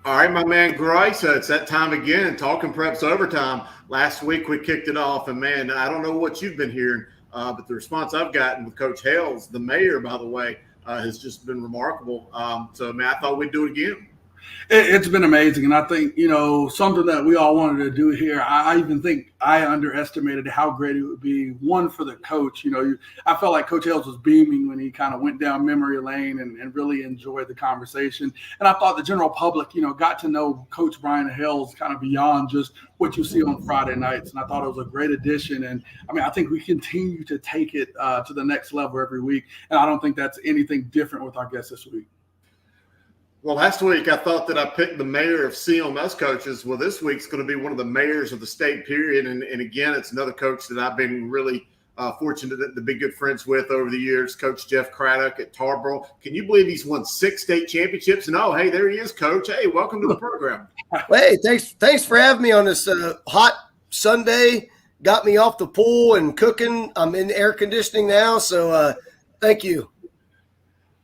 All right, my man Grice, it's that time again, Talking Preps Overtime. Last week we kicked it off, and man, I don't know what you've been hearing, but the response I've gotten with Coach Hales, the mayor, by the way, has just been remarkable. So, man, I thought we'd do it again. It's been amazing, and I think, something that we all wanted to do here, I even think I underestimated how great it would be, one, for the coach. I felt like Coach Hales was beaming when he kind of went down memory lane and really enjoyed the conversation. And I thought the general public, got to know Coach Brian Hales kind of beyond just what you see on Friday nights. And I thought it was a great addition. And, I think we continue to take it to the next level every week. And I don't think that's anything different with our guests this week. Well, last week I thought that I picked the mayor of CMS coaches. Well, this week's going to be one of the mayors of the state, period. And again, it's another coach that I've been really fortunate to be good friends with over the years, Coach Jeff Craddock at Tarboro. Can you believe he's won 6 state championships? And, hey, there he is, Coach. Hey, welcome to the program. Hey, thanks for having me on this hot Sunday. Got me off the pool and cooking. I'm in air conditioning now, so thank you.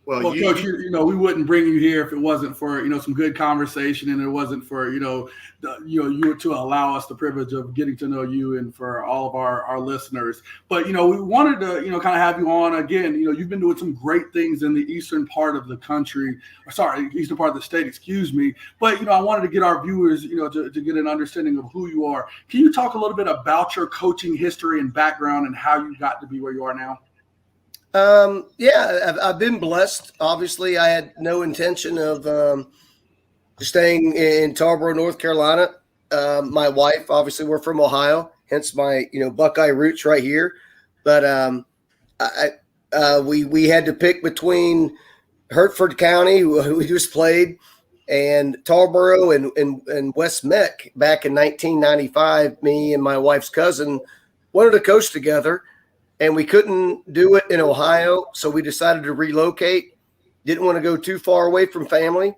Well, Coach, we wouldn't bring you here if it wasn't for, some good conversation, and it wasn't for, you to allow us the privilege of getting to know you and for all of our listeners. But, we wanted to, kind of have you on again. You've been doing some great things in the eastern part of the country, eastern part of the state, excuse me. But, I wanted to get our viewers, to get an understanding of who you are. Can you talk a little bit about your coaching history and background and how you got to be where you are now? I've been blessed. Obviously, I had no intention of staying in Tarboro, North Carolina. My wife, obviously, we're from Ohio, hence my Buckeye roots right here. But we had to pick between Hertford County, who we just played, and Tarboro and West Meck back in 1995. Me and my wife's cousin wanted to coach together. And we couldn't do it in Ohio, so we decided to relocate. Didn't want to go too far away from family.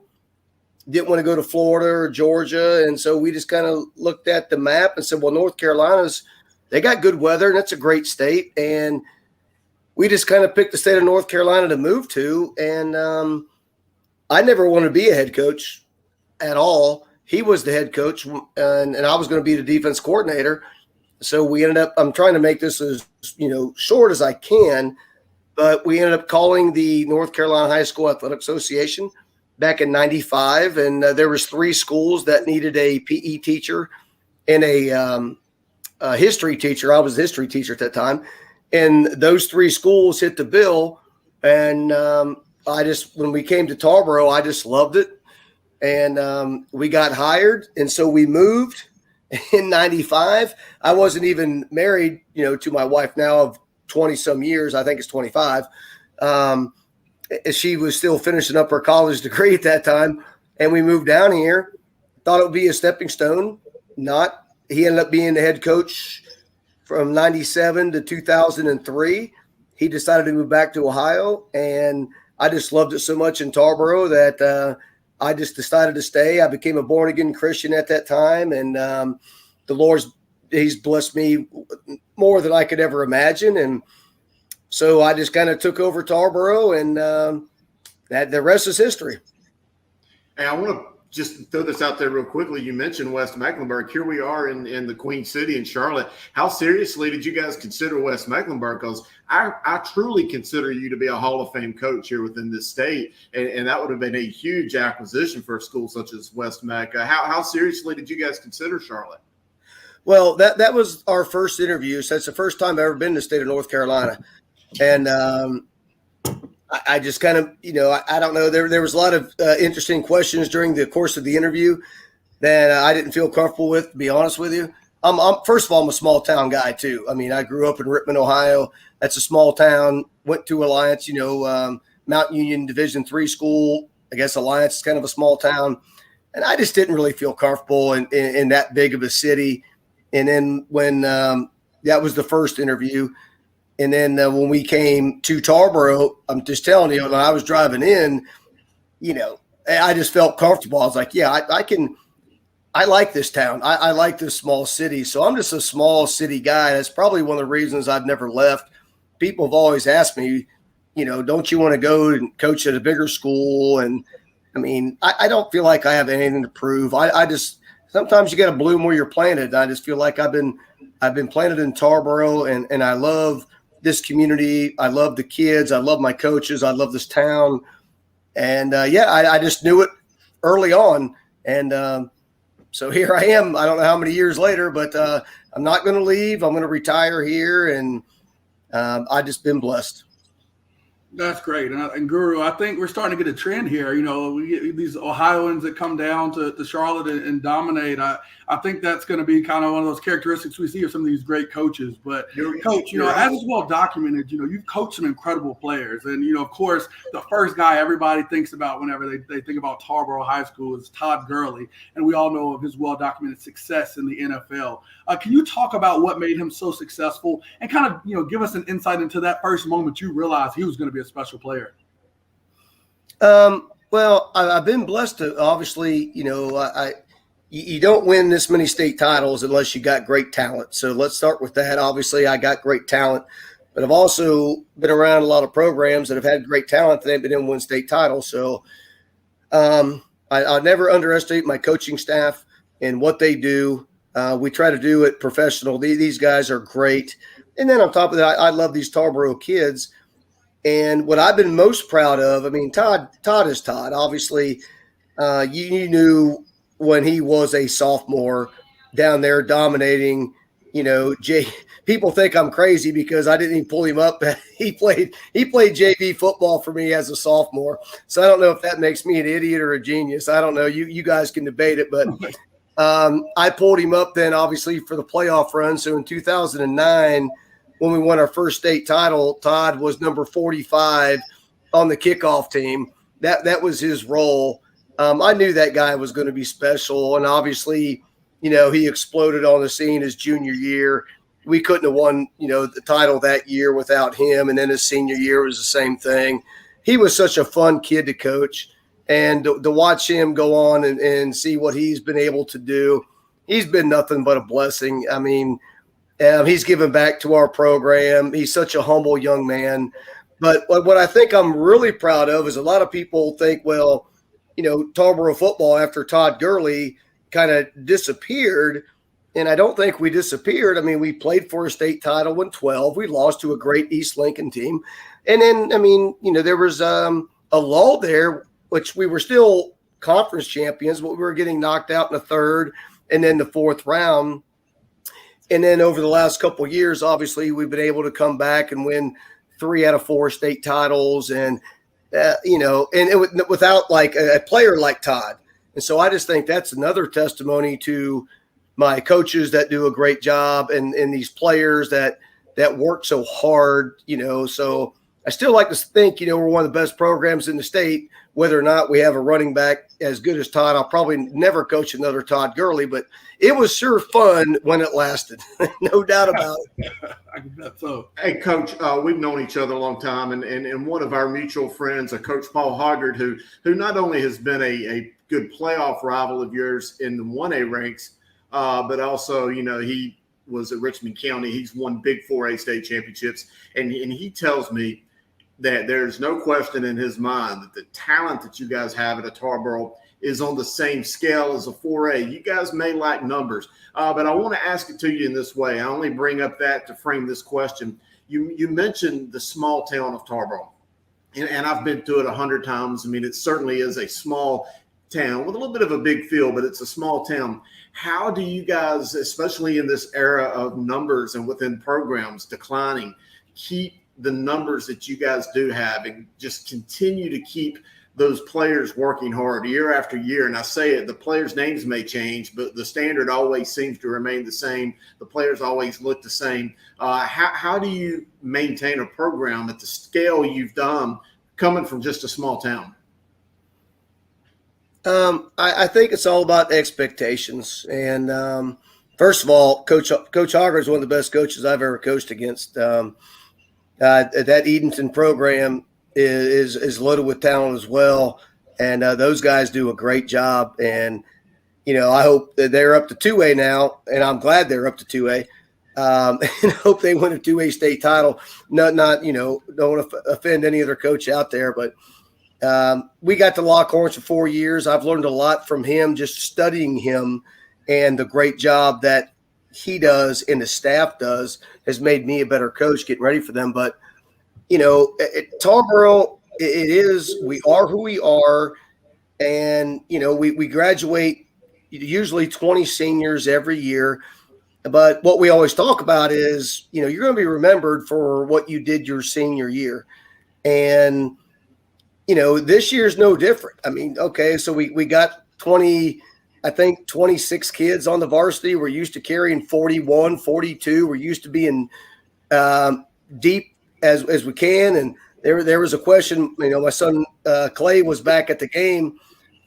Didn't want to go to Florida or Georgia. And so we just kind of looked at the map and said, well, North Carolina's, they got good weather, and that's a great state. And we just kind of picked the state of North Carolina to move to. And I never wanted to be a head coach at all. He was the head coach, and I was going to be the defense coordinator. So we ended up, I'm trying to make this as, short as I can, but we ended up calling the North Carolina High School Athletic Association back in 95. And there was 3 schools that needed a PE teacher and a history teacher. I was a history teacher at that time. And those 3 schools hit the bill. And when we came to Tarboro, I just loved it. And we got hired. And so we moved. In 95, I wasn't even married, to my wife now of 20 some years. I think it's 25. She was still finishing up her college degree at that time. And we moved down here, thought it would be a stepping stone. Not. He ended up being the head coach from 97 to 2003. He decided to move back to Ohio. And I just loved it so much in Tarboro that, I just decided to stay. I became a born-again Christian at that time, and the Lord's He's blessed me more than I could ever imagine. And so I just kind of took over Tarboro, and the rest is history. Hey, I want to just throw this out there real quickly. You mentioned West Mecklenburg. Here we are in the Queen City in Charlotte. How seriously did you guys consider West Mecklenburg? Because I truly consider you to be a Hall of Fame coach here within this state, and that would have been a huge acquisition for a school such as West Meck. How seriously did you guys consider Charlotte? Well, that was our first interview. So it's the first time I've ever been to the state of North Carolina. And I just kind of, I don't know. There was a lot of interesting questions during the course of the interview that I didn't feel comfortable with, to be honest with you. First of all, I'm a small town guy too. I mean, I grew up in Rittman, Ohio. That's a small town. Went to Alliance, Mount Union Division III school. I guess Alliance is kind of a small town. And I just didn't really feel comfortable in that big of a city. And then when that was the first interview. And then when we came to Tarboro, I'm just telling you, when I was driving in, I just felt comfortable. I was like, yeah, I like this town. I like this small city. So I'm just a small city guy. That's probably one of the reasons I've never left. People have always asked me, don't you want to go and coach at a bigger school? And I mean, I don't feel like I have anything to prove. I just sometimes you got to bloom where you're planted. I just feel like I've been planted in Tarboro, and I love this community. I love the kids. I love my coaches. I love this town. And I just knew it early on. And so here I am. I don't know how many years later, but I'm not going to leave. I'm going to retire here, and I've just been blessed. That's great. And Guru, I think we're starting to get a trend here. You know, we get these Ohioans that come down to Charlotte and dominate. I think that's going to be kind of one of those characteristics we see of some of these great coaches. But, Coach, you know, as is well documented, you know, you've coached some incredible players. And, you know, of course, the first guy everybody thinks about whenever they think about Tarboro High School is Todd Gurley. And we all know of his well-documented success in the NFL. Can you talk about what made him so successful and kind of, you know, give us an insight into that first moment you realized he was going to be a special player? Well, I've been blessed to obviously, you know, you don't win this many state titles unless you got great talent. So let's start with that. Obviously, I got great talent, but I've also been around a lot of programs that have had great talent that haven't been able to win state titles. So I never underestimate my coaching staff and what they do. We try to do it professional. These guys are great. And then on top of that, I love these Tarboro kids. And what I've been most proud of, I mean, Todd is Todd. Obviously, you knew when he was a sophomore down there dominating, you know, people think I'm crazy because I didn't even pull him up. He played JV football for me as a sophomore. So I don't know if that makes me an idiot or a genius. I don't know. You guys can debate it, but I pulled him up then obviously for the playoff run. So in 2009, when we won our first state title, Todd was number 45 on the kickoff team. That was his role. I knew that guy was going to be special, and obviously, you know, he exploded on the scene his junior year. We couldn't have won, you know, the title that year without him, and then his senior year was the same thing. He was such a fun kid to coach, and to watch him go on and see what he's been able to do, he's been nothing but a blessing. I mean, he's given back to our program. He's such a humble young man. But what I think I'm really proud of is a lot of people think, well, you know, Tarboro football after Todd Gurley kind of disappeared. And I don't think we disappeared. I mean, we played for a state title in 12. We lost to a great East Lincoln team. And then, I mean, you know, there was a lull there, which we were still conference champions, but we were getting knocked out in the third and then the fourth round. And then over the last couple of years, obviously, we've been able to come back and win 3 out of 4 state titles. And you know, and without like a player like Todd. And so I just think that's another testimony to my coaches that do a great job and these players that work so hard, you know. So I still like to think, you know, we're one of the best programs in the state. Whether or not we have a running back as good as Todd, I'll probably never coach another Todd Gurley, but it was sure fun when it lasted. No doubt about it. I bet so. Hey, Coach, we've known each other a long time, and one of our mutual friends, Coach Paul Hoggard, who not only has been a good playoff rival of yours in the 1A ranks, but also, you know, he was at Richmond County. He's won big 4A state championships, and he tells me that there's no question in his mind that the talent that you guys have at a Tarboro is on the same scale as a 4A. You guys may lack numbers, but I want to ask it to you in this way. I only bring up that to frame this question. You mentioned the small town of Tarboro, and I've been to it 100 times. I mean, it certainly is a small town with a little bit of a big feel, but it's a small town. How do you guys, especially in this era of numbers and within programs declining, keep the numbers that you guys do have and just continue to keep those players working hard year after year? And I say it, the players' names may change, but the standard always seems to remain the same. The players always look the same. How do you maintain a program at the scale you've done coming from just a small town? I think it's all about expectations. And first of all, Coach Hogger is one of the best coaches I've ever coached against. That Edenton program is loaded with talent as well, and those guys do a great job. And you know, I hope that they're up to 2A now, and I'm glad they're up to 2A. And hope they win a 2A state title. Not you know, don't want to offend any other coach out there, but We got to lock horns for 4 years. I've learned a lot from him, just studying him, and the great job that he does and the staff does has made me a better coach getting ready for them. But, at Tarboro, we are who we are. And, we graduate usually 20 seniors every year. But what we always talk about is, you're going to be remembered for what you did your senior year. And, this year's no different. I mean, okay, so we got 26 kids on the varsity. We're used to carrying 41, 42. We're used to being deep as we can. And there was a question, my son Clay was back at the game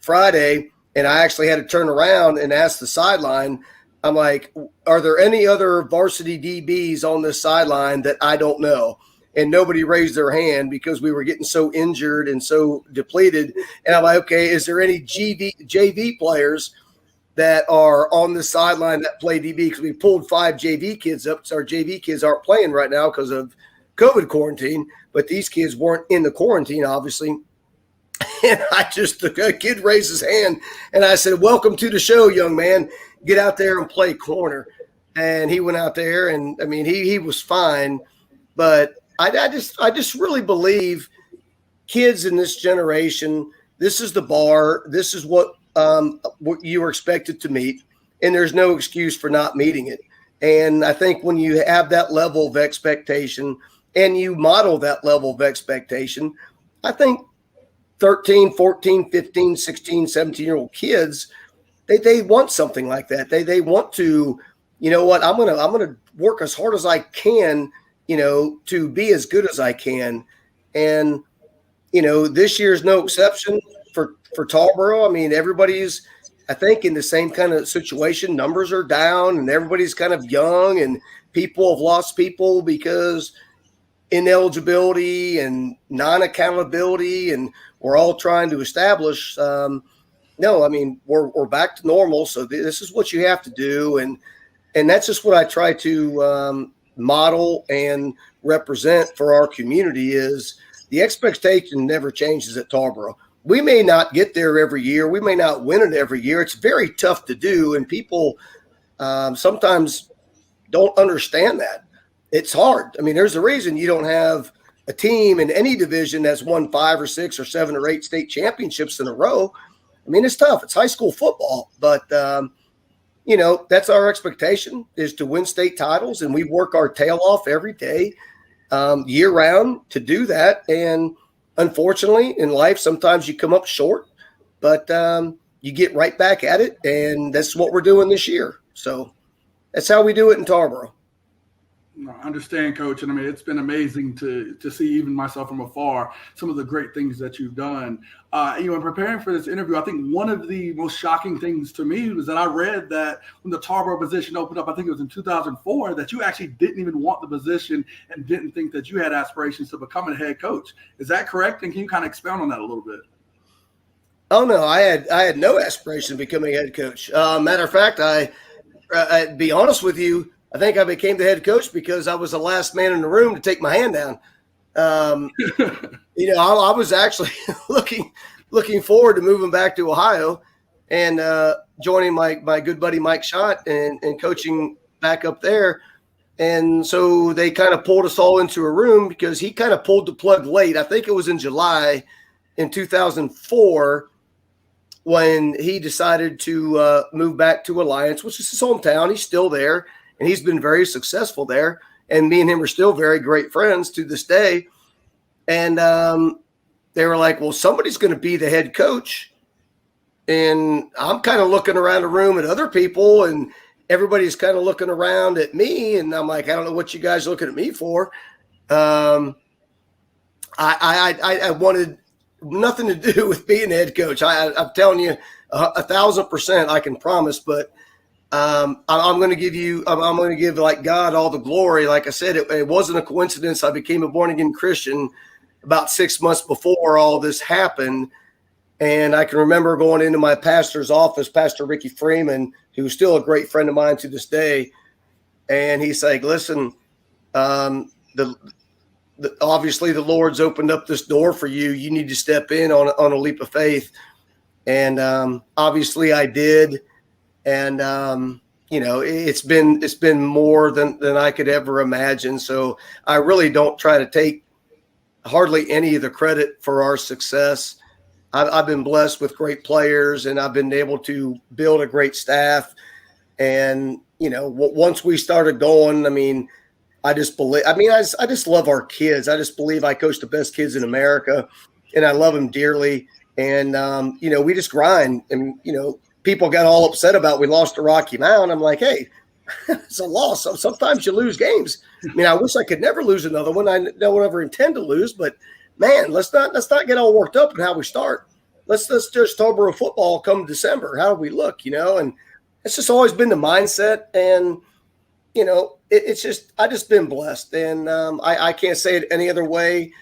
Friday, and I actually had to turn around and ask the sideline. I'm like, are there any other varsity DBs on this sideline that I don't know? And nobody raised their hand because we were getting so injured and so depleted. And I'm like, okay, is there any JV players that are on the sideline that play DB? Because we pulled 5 JV kids up. So our JV kids aren't playing right now because of COVID quarantine, but these kids weren't in the quarantine, obviously. And the kid raised his hand, and I said, "Welcome to the show, young man. Get out there and play corner." And he went out there, and I mean, he was fine. But I just really believe kids in this generation, this is the bar. This is what you are expected to meet, and there's no excuse for not meeting it. And I think when you have that level of expectation and you model that level of expectation, I think 13, 14, 15, 16, 17-year-old kids, they want something like that. They want to, I'm gonna work as hard as I can, to be as good as I can. And, this year's no exception for Tarboro. I mean, everybody's, I think, in the same kind of situation. Numbers are down and everybody's kind of young, and people have lost people because ineligibility and non-accountability, and we're all trying to establish no, I mean, we're back to normal. So this is what you have to do. And that's just what I try to model and represent for our community is the expectation never changes at Tarboro. We may not get there every year. We may not win it every year. It's very tough to do. And people sometimes don't understand that. It's hard. I mean, there's a reason you don't have a team in any division that's won 5 or 6 or 7 or 8 state championships in a row. I mean, it's tough. It's high school football. But, that's our expectation is to win state titles. And we work our tail off every day, year round to do that. And unfortunately, in life, sometimes you come up short. But you get right back at it. And that's what we're doing this year. So that's how we do it in Tarboro. No, I understand, Coach. And I mean, it's been amazing to see, even myself from afar, some of the great things that you've done. In preparing for this interview, I think one of the most shocking things to me was that I read that when the Tarboro position opened up, I think it was in 2004, that you actually didn't even want the position and didn't think that you had aspirations to become a head coach. Is that correct? And can you kind of expound on that a little bit? Oh, no, I had no aspiration of becoming a head coach. Matter of fact, I'd be honest with you, I think I became the head coach because I was the last man in the room to take my hand down. I was actually looking forward to moving back to Ohio and joining my good buddy Mike Schott and coaching back up there. And so they kind of pulled us all into a room because he kind of pulled the plug late. I think it was in July in 2004 when he decided to move back to Alliance, which is his hometown. He's still there. And he's been very successful there. And me and him are still very great friends to this day. And they were like, well, somebody's going to be the head coach. And I'm kind of looking around the room at other people, and everybody's kind of looking around at me. And I'm like, I don't know what you guys are looking at me for. I wanted nothing to do with being a head coach. I'm telling you 1,000%, I can promise. But I'm going to give like God all the glory. Like I said, it wasn't a coincidence. I became a born again Christian about 6 months before all this happened. And I can remember going into my pastor's office, Pastor Ricky Freeman, who's still a great friend of mine to this day. And he's like, listen, obviously the Lord's opened up this door for you. You need to step in on a leap of faith. And obviously I did. And, it's been more than I could ever imagine. So I really don't try to take hardly any of the credit for our success. I've been blessed with great players, and I've been able to build a great staff. And, once we started going, I just love our kids. I just believe I coach the best kids in America, and I love them dearly. And, we just grind. And, people got all upset about we lost to Rocky Mount. I'm like, hey, it's a loss. Sometimes you lose games. I wish I could never lose another one. I don't ever intend to lose, but man, let's not get all worked up in how we start. Let's just Tarboro football come December. How do we look? And it's just always been the mindset. And it's just I just been blessed, and I can't say it any other way.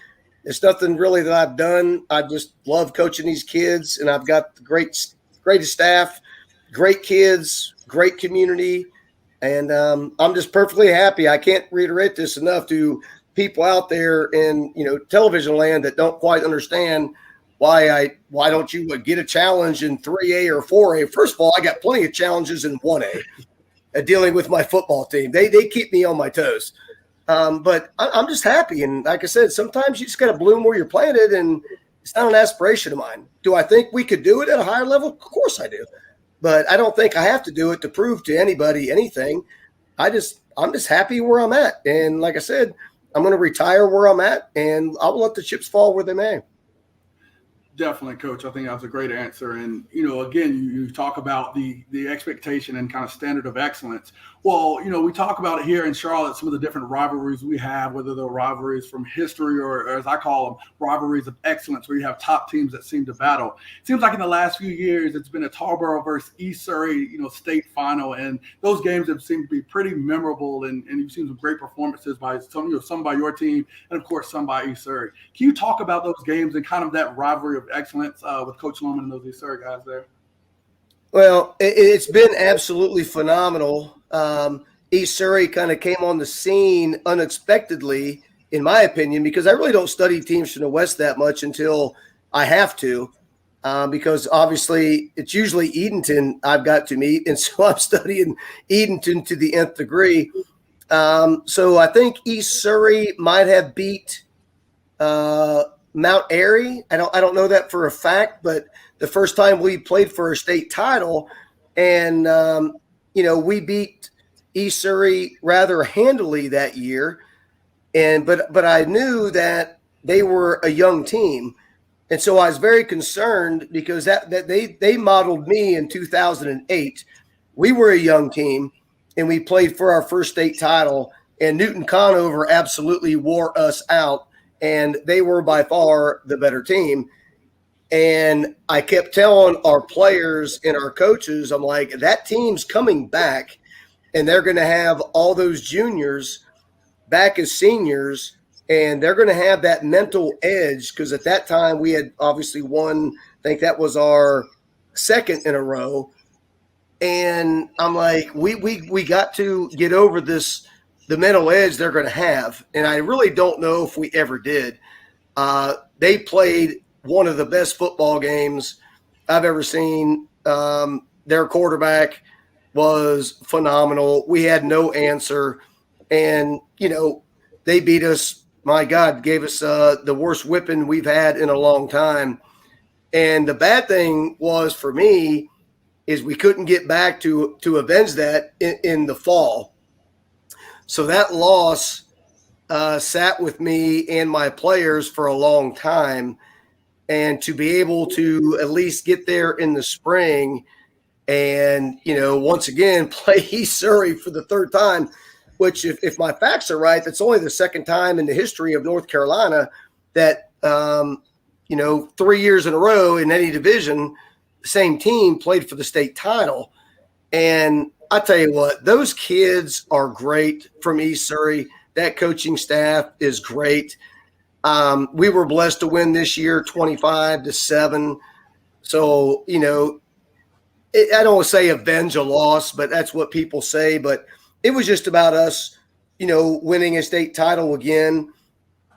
It's nothing really that I've done. I just love coaching these kids, and I've got the greatest staff, great kids, great community. And I'm just perfectly happy. I can't reiterate this enough to people out there in television land that don't quite understand why don't you get a challenge in 3A or 4A. First of all, I got plenty of challenges in 1A dealing with my football team. They keep me on my toes. But I'm just happy. And like I said, sometimes you just got to bloom where you're planted, and it's not an aspiration of mine. Do I think we could do it at a higher level? Of course I do. But I don't think I have to do it to prove to anybody anything. I'm just happy where I'm at. And like I said, I'm going to retire where I'm at, and I'll let the chips fall where they may. Definitely, Coach. I think that's a great answer. And, again, you talk about the expectation and kind of standard of excellence. Well, we talk about it here in Charlotte, some of the different rivalries we have, whether they're rivalries from history or, as I call them, rivalries of excellence, where you have top teams that seem to battle. It seems like in the last few years, it's been a Tarboro versus East Surry, state final. And those games have seemed to be pretty memorable. And you've seen some great performances by some by your team, and, of course, some by East Surry. Can you talk about those games and kind of that rivalry of excellence with Coach Loman and those East Surry guys there? Well, it's been absolutely phenomenal. East Surry kind of came on the scene unexpectedly, in my opinion, because I really don't study teams from the West that much until I have to, because obviously it's usually Edenton I've got to meet, and so I'm studying Edenton to the nth degree. So I think East Surry might have beat Mount Airy. I don't know that for a fact, but the first time we played for a state title, and we beat East Surry rather handily that year, but I knew that they were a young team, and so I was very concerned because that they modeled me in 2008. We were a young team, and we played for our first state title, and Newton Conover absolutely wore us out. And they were by far the better team. And I kept telling our players and our coaches, I'm like, that team's coming back, and they're going to have all those juniors back as seniors, and they're going to have that mental edge, because at that time we had obviously won, I think that was our second in a row. And I'm like, we got to get over this, the mental edge they're going to have. And I really don't know if we ever did. They played one of the best football games I've ever seen. Their quarterback was phenomenal. We had no answer. And, they beat us, my God, gave us the worst whipping we've had in a long time. And the bad thing was for me is we couldn't get back to avenge that in the fall. So that loss sat with me and my players for a long time. And to be able to at least get there in the spring and, once again, play East Surry for the third time, which if my facts are right, that's only the second time in the history of North Carolina that, 3 years in a row in any division, the same team played for the state title. And I tell you what, those kids are great from East Surry. That coaching staff is great. We were blessed to win this year 25-7. So, I don't want to say avenge a loss, but that's what people say. But it was just about us, winning a state title again.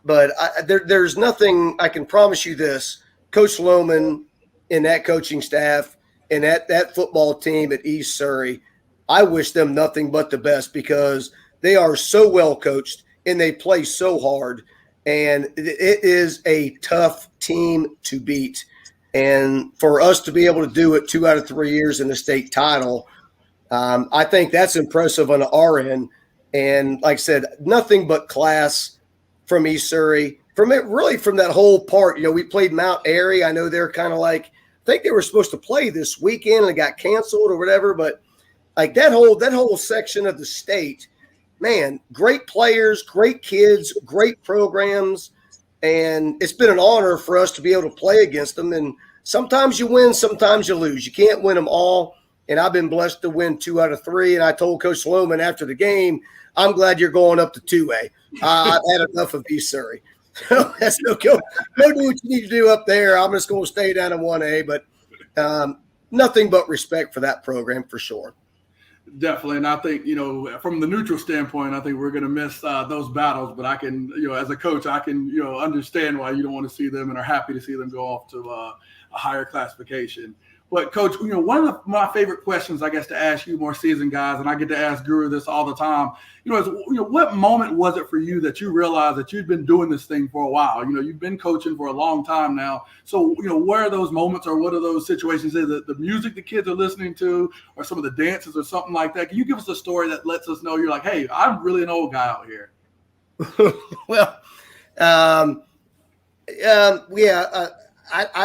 But there's nothing, I can promise you this, Coach Lohman and that coaching staff and that football team at East Surry, I wish them nothing but the best because they are so well coached and they play so hard. And it is a tough team to beat. And for us to be able to do it 2 out of 3 years in the state title, I think that's impressive on our end. And like I said, nothing but class from East Surry. From that whole part, we played Mount Airy. I know they're kind of like, I think they were supposed to play this weekend and it got canceled or whatever. But like that whole section of the state, man, great players, great kids, great programs. And it's been an honor for us to be able to play against them. And sometimes you win, sometimes you lose. You can't win them all. And I've been blessed to win 2 out of 3. And I told Coach Lohman after the game, I'm glad you're going up to 2A. I've had enough of East Surry. So that's no go. Go do what you need to do up there. I'm just going to stay down in 1A. But nothing but respect for that program for sure. Definitely. And I think, from the neutral standpoint, I think we're going to miss those battles. But I can, as a coach, I can, understand why you don't want to see them and are happy to see them go off to a higher classification. But, Coach, one of my favorite questions, I guess, to ask you more seasoned guys, and I get to ask Guru this all the time, is, what moment was it for you that you realized that you'd been doing this thing for a while? You've been coaching for a long time now. So, where are those moments or what are those situations? Is it the music the kids are listening to or some of the dances or something like that? Can you give us a story that lets us know you're like, hey, I'm really an old guy out here? Well, I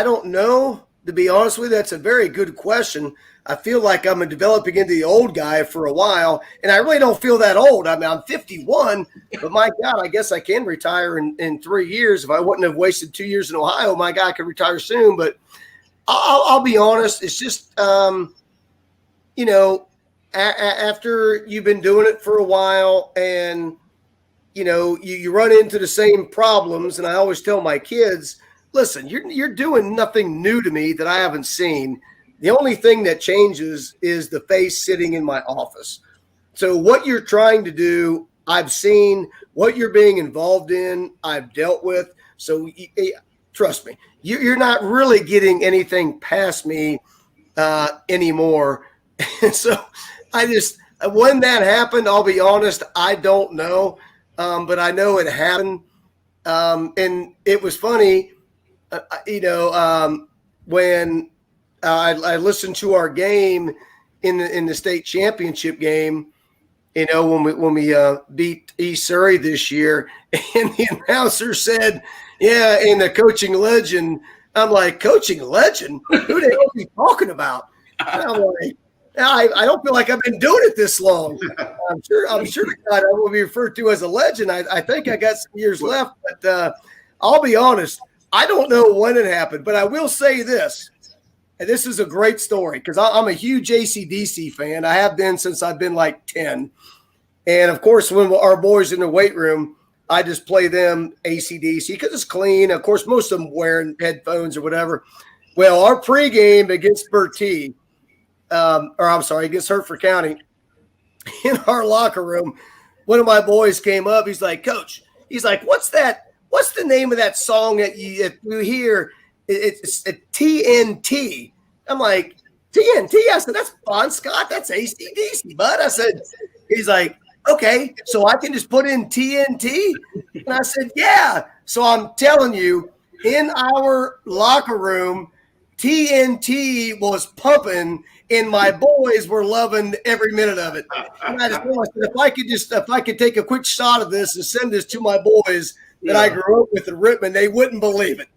don't know. To be honest with you, that's a very good question. I feel like I'm developing into the old guy for a while, and I really don't feel that old. I mean, I'm 51, but my God, I guess I can retire in 3 years. If I wouldn't have wasted 2 years in Ohio, my God, I could retire soon. But I'll be honest, it's just, after you've been doing it for a while and, you run into the same problems, and I always tell my kids, listen, you're doing nothing new to me that I haven't seen. The only thing that changes is the face sitting in my office. So what you're trying to do, I've seen. What you're being involved in, I've dealt with. So trust me, you're not really getting anything past me anymore. So when that happened, I'll be honest, I don't know. But I know it happened. And it was funny. When I listened to our game in the state championship game, when we beat East Surry this year, and the announcer said, "Yeah, and the coaching legend." I'm like, "Coaching legend? Who the hell are you talking about?" And I'm like, I don't feel like I've been doing it this long. I'm sure I will be referred to as a legend. I think I got some years left, but I'll be honest. I don't know when it happened, but I will say this, and this is a great story because I'm a huge AC/DC fan. I have been since I've been like 10. And, of course, when our boys in the weight room, I just play them AC/DC because it's clean. Of course, most of them wearing headphones or whatever. Well, our pregame against Bertie, against Hertford County, in our locker room, one of my boys came up. He's like, "Coach," he's like, "What's that? What's the name of that song that you hear? It's a TNT." I'm like, "TNT?" I said, "That's Bon Scott. That's AC/DC, bud." I said, he's like, "Okay, so I can just put in TNT?" And I said, "Yeah." So I'm telling you, in our locker room, TNT was pumping, and my boys were loving every minute of it. And I just realized that if I could take a quick shot of this and send this to my boys that I grew up with in Rittman, they wouldn't believe it.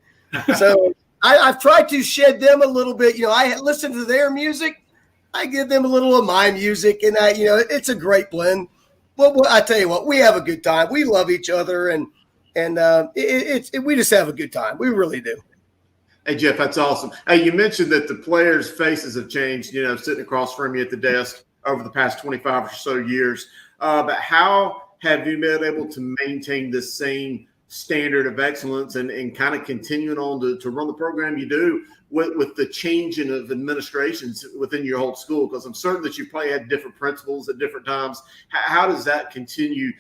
So I've tried to shed them a little bit. I listen to their music. I give them a little of my music, and it's a great blend. Well, I tell you what, we have a good time. We love each other, and we just have a good time. We really do. Hey, Jeff, that's awesome. Hey, you mentioned that the players' faces have changed, sitting across from you at the desk over the past 25 or so years. But how have you been able to maintain this same standard of excellence and kind of continuing on to run the program you do with the changing of administrations within your whole school? Because I'm certain that you probably had different principals at different times. How does that continue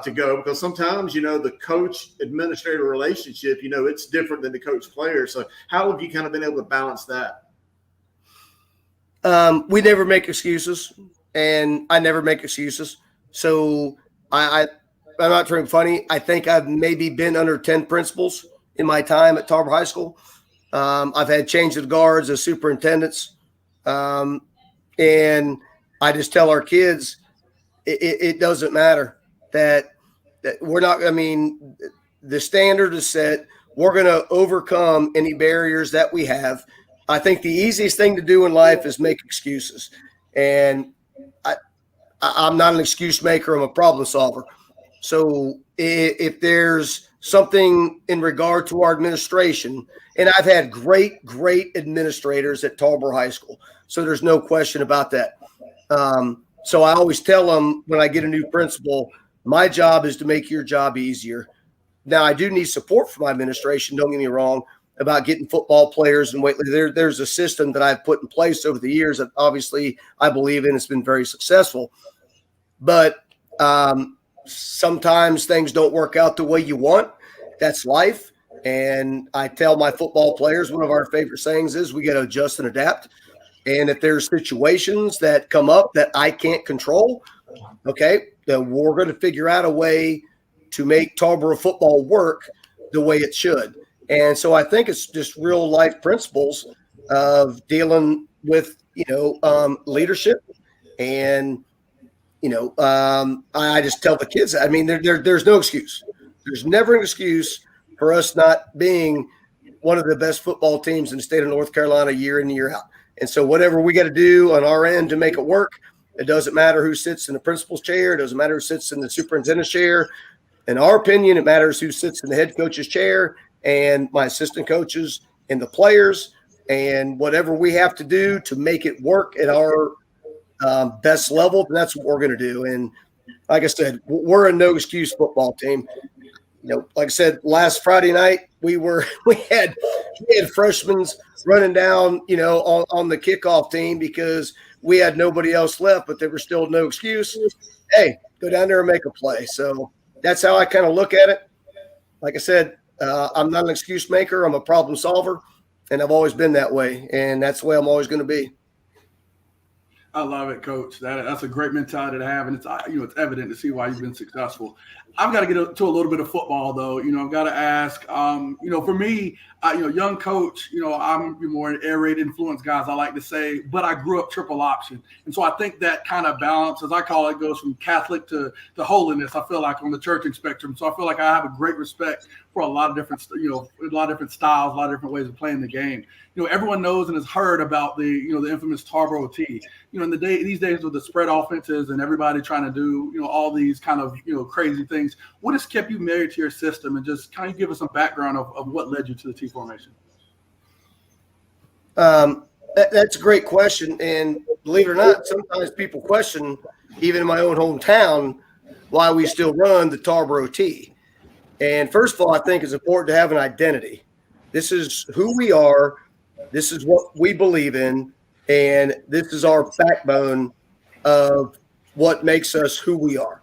to go? Because sometimes, the coach administrator relationship, it's different than the coach player. So how have you kind of been able to balance that? We never make excuses, and I never make excuses. So I'm not trying funny. I think I've maybe been under 10 principals in my time at Tarboro High School. I've had change of guards as superintendents. And I just tell our kids, it doesn't matter that we're not, the standard is set. We're going to overcome any barriers that we have. I think the easiest thing to do in life is make excuses. And I'm not an excuse maker. I'm a problem solver. So if there's something in regard to our administration, and I've had great administrators at Tarboro High School, so there's no question about that. So I always tell them when I get a new principal, my job is to make your job easier. Now, I do need support from my administration, don't get me wrong, about getting football players and there's a system that I've put in place over the years that obviously I believe in. It's been very successful. But sometimes things don't work out the way you want. That's life. And I tell my football players, one of our favorite sayings is we got to adjust and adapt. And if there's situations that come up that I can't control, okay, then we're going to figure out a way to make Tarboro football work the way it should. And so I think it's just real life principles of dealing with, leadership. And, I just tell the kids, there's no excuse. There's never an excuse for us not being one of the best football teams in the state of North Carolina year in and year out. And so whatever we got to do on our end to make it work, it doesn't matter who sits in the principal's chair. It doesn't matter who sits in the superintendent's chair. In our opinion, it matters who sits in the head coach's chair and my assistant coaches and the players, and whatever we have to do to make it work at our best level, that's what we're going to do. And like I said, we're a no excuse football team. Like I said, last Friday night, we had freshmen running down, on the kickoff team because we had nobody else left, but there was still no excuse. Hey, go down there and make a play. So that's how I kind of look at it. Like I said, I'm not an excuse maker. I'm a problem solver, and I've always been that way, and that's the way I'm always going to be. I love it, Coach. That's a great mentality to have, and it's evident to see why you've been successful. I've got to get to a little bit of football, though. I've got to ask. For me, young coach. I'm more an air raid influence guys, I like to say, but I grew up triple option, and so I think that kind of balance, as I call it, goes from Catholic to holiness. I feel like on the churching spectrum, so I feel like I have a great respect for a lot of different, a lot of different styles, a lot of different ways of playing the game. Everyone knows and has heard about the infamous Tarboro T. These days with the spread offenses and everybody trying to do, all these kind of, crazy things. What has kept you married to your system, and just kind of give us some background of what led you to the T formation? That's a great question. And believe it or not, sometimes people question, even in my own hometown, why we still run the Tarboro T. And first of all, I think it's important to have an identity. This is who we are. This is what we believe in. And this is our backbone of what makes us who we are.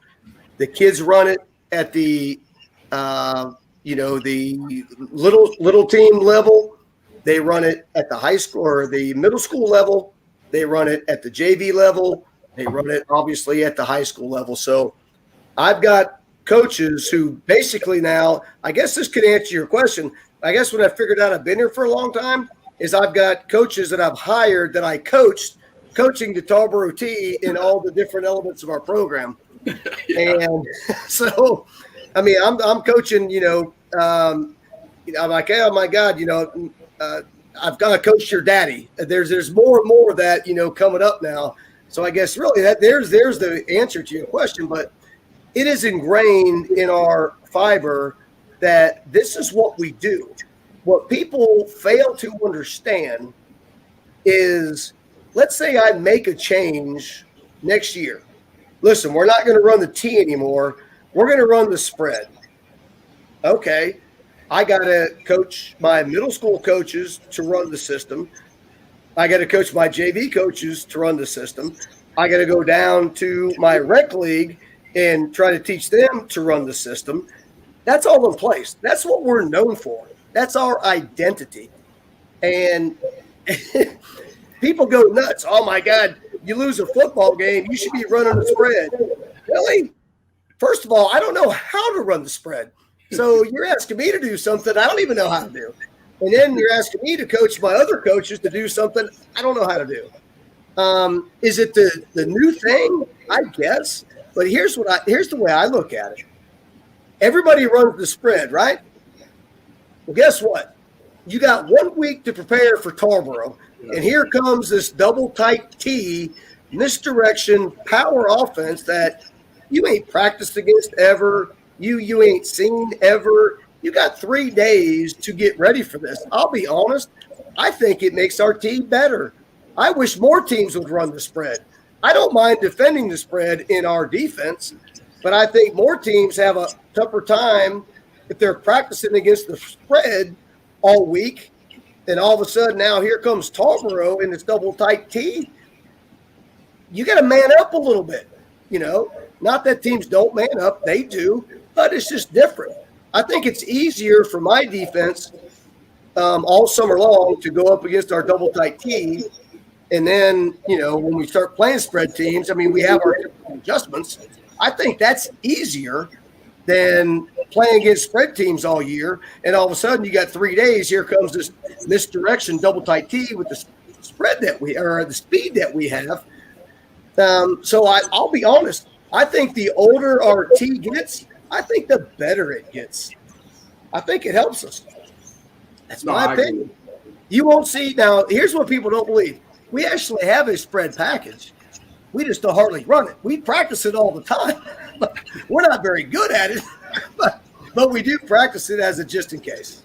The kids run it at the, the little team level. They run it at the high school or the middle school level. They run it at the JV level. They run it obviously at the high school level. So I've got coaches who basically now, I guess this could answer your question. I guess when I figured out I've been here for a long time is I've got coaches that I've hired that I coached, coaching the Tarboro T in all the different elements of our program. Yeah. And so, I'm coaching, I'm like, oh my God, I've got to coach your daddy. There's more and more of that, coming up now. So I guess really there's the answer to your question, but it is ingrained in our fiber that this is what we do. What people fail to understand is, let's say I make a change next year. Listen, we're not going to run the T anymore. We're going to run the spread. okay, I got to coach my middle school coaches to run the system. I got to coach my JV coaches to run the system. I got to go down to my rec league and try to teach them to run the system. That's all in place. That's what we're known for. That's our identity. And people go nuts. Oh, my God, you lose a football game, you should be running the spread. Really? First of all, I don't know how to run the spread. So you're asking me to do something I don't even know how to do. And then you're asking me to coach my other coaches to do something I don't know how to do. Is it the new thing? I guess. But here's the way I look at it. Everybody runs the spread, right? Well, guess what? You got 1 week to prepare for Tarboro, and here comes this double tight T, misdirection, power offense that you ain't practiced against ever. You ain't seen ever. You got 3 days to get ready for this. I'll be honest. I think it makes our team better. I wish more teams would run the spread. I don't mind defending the spread in our defense, but I think more teams have a tougher time if they're practicing against the spread all week. And all of a sudden now here comes Tarboro in this double tight T. You got to man up a little bit, Not that teams don't man up. They do, but it's just different. I think it's easier for my defense all summer long to go up against our double tight T. And then, when we start playing spread teams, we have our adjustments. I think that's easier than playing against spread teams all year. And all of a sudden you got 3 days. Here comes this misdirection double tight T with the spread the speed that we have. So I'll be honest. I think the older our T gets, I think the better it gets. I think it helps us. That's my opinion. You won't see. Now, here's what people don't believe. We actually have a spread package. We just don't hardly run it. We practice it all the time. We're not very good at it, but we do practice it as a just in case.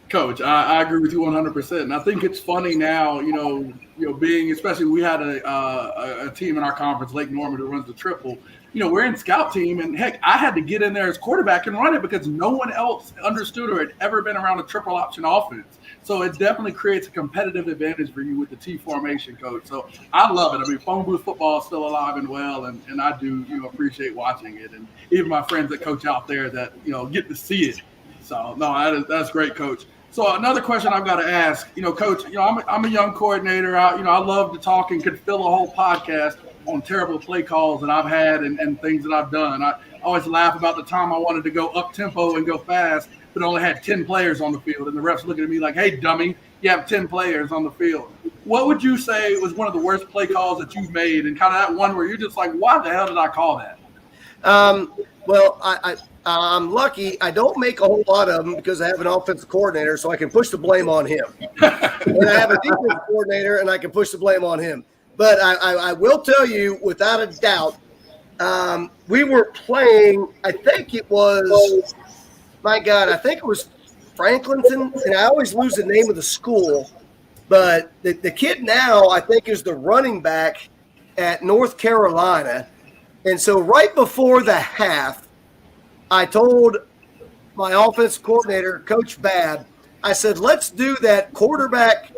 Coach, I agree with you 100%. And I think it's funny now, being, especially we had a team in our conference, Lake Norman, who runs the triple. We're in scout team, and heck, I had to get in there as quarterback and run it because no one else understood or had ever been around a triple option offense. So it definitely creates a competitive advantage for you with the T formation, Coach. So I love it. Phone booth football is still alive and well, and I do, appreciate watching it. And even my friends that coach out there that, get to see it. So, no, that's great, Coach. So another question I've got to ask, Coach, I'm a young coordinator. I love to talk and could fill a whole podcast on terrible play calls that I've had and things that I've done. I always laugh about the time I wanted to go up tempo and go fast, but only had 10 players on the field. And the refs looking at me like, hey, dummy, you have 10 players on the field. What would you say was one of the worst play calls that you've made, and kind of that one where you're just like, why the hell did I call that? Well, I'm lucky. I don't make a whole lot of them because I have an offensive coordinator, so I can push the blame on him. And I have a defensive coordinator, and I can push the blame on him. But I will tell you, without a doubt, we were playing, I think it was Franklinton, and I always lose the name of the school. But the kid now, I think, is the running back at North Carolina. And so right before the half, I told my offensive coordinator, Coach Babb, I said, let's do that quarterback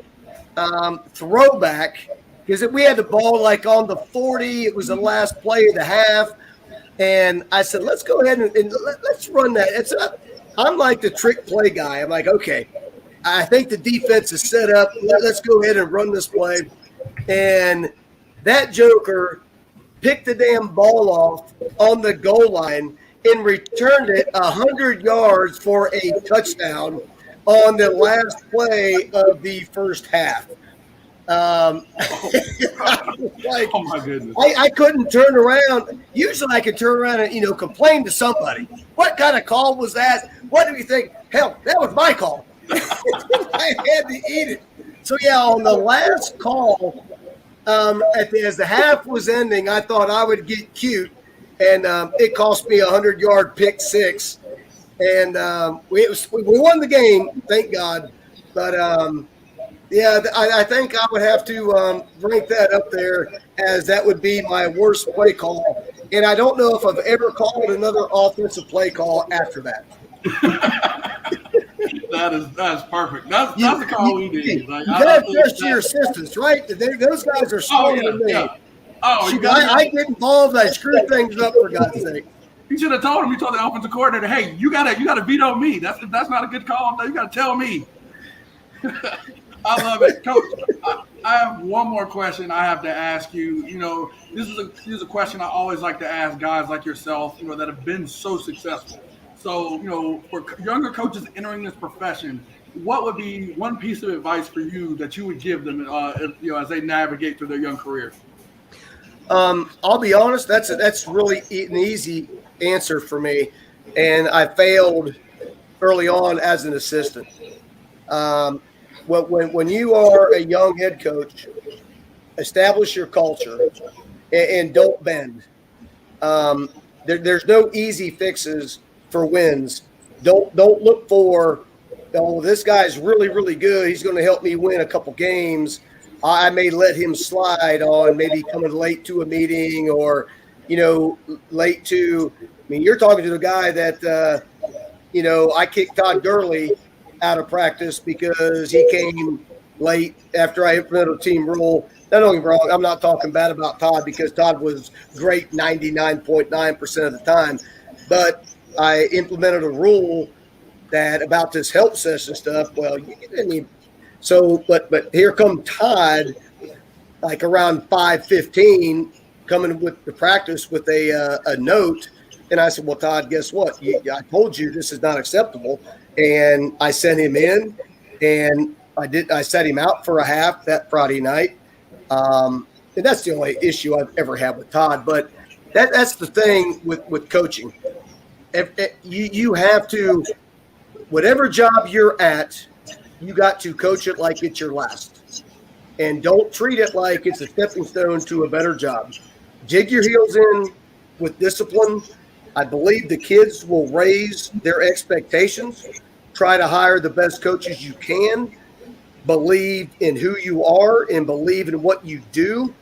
throwback, because we had the ball like on the 40. It was the last play of the half. And I said, let's go ahead and let's run that. I'm like the trick play guy. I'm like, okay, I think the defense is set up. Let's go ahead and run this play. And that joker picked the damn ball off on the goal line and returned it 100 yards for a touchdown on the last play of the first half. Oh my goodness! I couldn't turn around. Usually, I could turn around and complain to somebody. What kind of call was that? What do you think? Hell, that was my call. I had to eat it. So yeah, on the last call, as the half was ending, I thought I would get cute, and it cost me 100-yard pick six, and we won the game, thank God. But yeah, I think I would have to rank that up there as that would be my worst play call. And I don't know if I've ever called another offensive play call after that. That's perfect. That's the call we need. Like, you got to trust your assistants, right? Those guys are smarter than me. Yeah. Oh, I get involved. I screw things up, for God's sake. You should have told him. You told the offensive coordinator, "Hey, you gotta veto me. That's not a good call. You gotta tell me." I love it, Coach. I have one more question I have to ask you. You know, this is a question I always like to ask guys like yourself, you know, that have been so successful. So, you know, for younger coaches entering this profession, what would be one piece of advice for you that you would give them, as they navigate through their young careers? I'll be honest. That's really an easy answer for me, and I failed early on as an assistant. When you are a young head coach, establish your culture and don't bend. There's no easy fixes for wins. Don't look for, this guy's really, really good. He's going to help me win a couple games. I may let him slide on maybe coming late to a meeting or, late to. I mean, you're talking to the guy that, I kicked Todd Gurley out of practice because he came late after I implemented a team rule. Now, don't get me wrong, I'm not talking bad about Todd because Todd was great 99.9% of the time. But I implemented a rule that about this help session stuff. Well, you didn't even. So, but here come Todd, like around 5:15, coming with the practice with a note. And I said, well, Todd, guess what? I told you this is not acceptable. And I sent him in, and I set him out for a half that Friday night. And that's the only issue I've ever had with Todd. But that's the thing with coaching. You have to, whatever job you're at, you got to coach it like it's your last. And don't treat it like it's a stepping stone to a better job. Dig your heels in with discipline. I believe the kids will raise their expectations. Try to hire the best coaches you can. Believe in who you are and believe in what you do.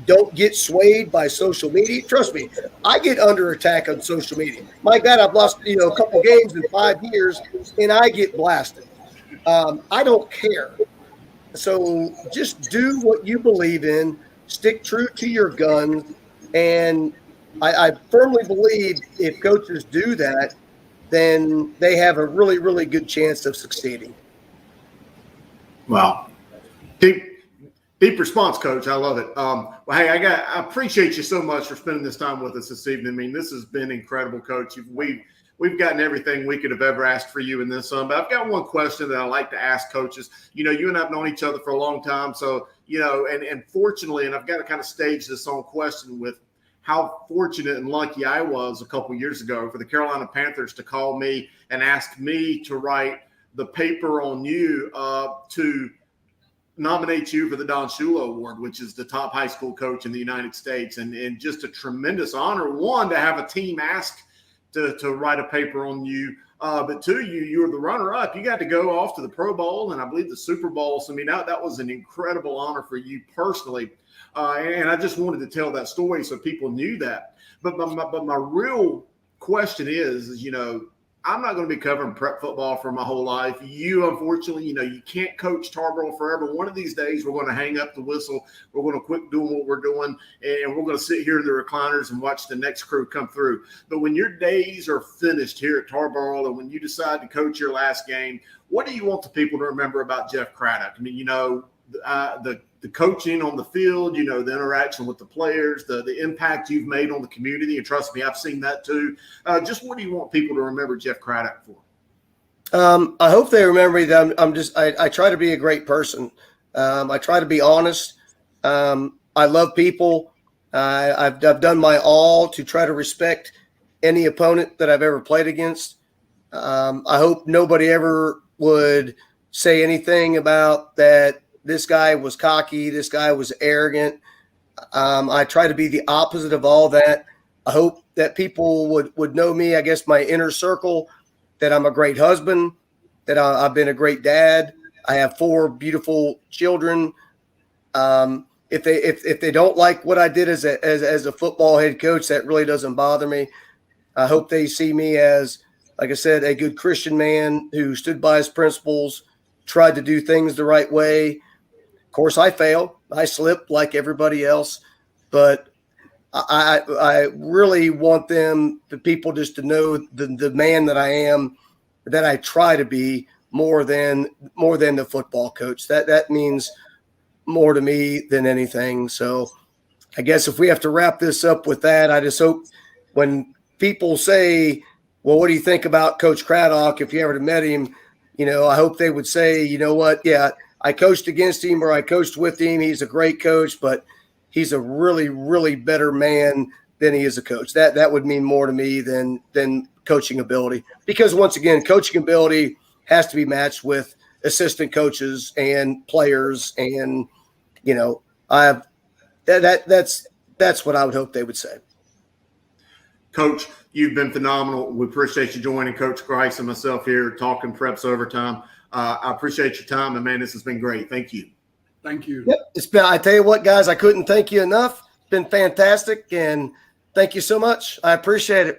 Don't get swayed by social media. Trust me, I get under attack on social media. My God, I've lost a couple games in 5 years, and I get blasted. I don't care. So just do what you believe in. Stick true to your guns. And I firmly believe if coaches do that, then they have a really, really good chance of succeeding. Wow. Deep response, Coach. I love it. Well, hey, I appreciate you so much for spending this time with us this evening. I mean, this has been incredible, Coach. We've gotten everything we could have ever asked for you in this. But I've got one question that I like to ask coaches. You and I have known each other for a long time. So, and fortunately, and I've got to kind of stage this on question with how fortunate and lucky I was a couple years ago for the Carolina Panthers to call me and ask me to write the paper on you to nominate you for the Don Shula Award, which is the top high school coach in the United States. And just a tremendous honor, one, to have a team ask to write a paper on you. But two, you were the runner-up. You got to go off to the Pro Bowl and I believe the Super Bowl. So, I mean, that was an incredible honor for you personally. And I just wanted to tell that story so people knew that. But my real question is, I'm not going to be covering prep football for my whole life. You, unfortunately, you can't coach Tarboro forever. One of these days, we're going to hang up the whistle. We're going to quit doing what we're doing, and we're going to sit here in the recliners and watch the next crew come through. But when your days are finished here at Tarboro and when you decide to coach your last game, what do you want the people to remember about Jeff Craddock? I mean, the coaching on the field, the interaction with the players, the impact you've made on the community. And trust me, I've seen that too. Just what do you want people to remember Jeff Craddock for? I hope they remember me that I try to be a great person. I try to be honest. I love people. I've done my all to try to respect any opponent that I've ever played against. I hope nobody ever would say anything about that. This guy was cocky. This guy was arrogant. I try to be the opposite of all that. I hope that people would know me, I guess, my inner circle, that I'm a great husband, that I've been a great dad. I have 4 beautiful children. If they don't like what I did as a football head coach, that really doesn't bother me. I hope they see me as like I said, a good Christian man who stood by his principles, tried to do things the right way. Of course, I fail. I slip like everybody else, but I really want the people just to know the man that I am, that I try to be more than the football coach. That means more to me than anything. So I guess if we have to wrap this up with that, I just hope when people say, well, what do you think about Coach Craddock? If you ever met him, I hope they would say, you know what? Yeah, I coached against him or I coached with him. He's a great coach, but he's a really, really better man than he is a coach. That would mean more to me than coaching ability. Because once again, coaching ability has to be matched with assistant coaches and players, and that's what I would hope they would say. Coach, you've been phenomenal. We appreciate you joining Coach Grice and myself here talking Preps Overtime. I appreciate your time, and man, this has been great. Thank you. Thank you. Yep. I tell you what, guys, I couldn't thank you enough. It's been fantastic, and thank you so much. I appreciate it.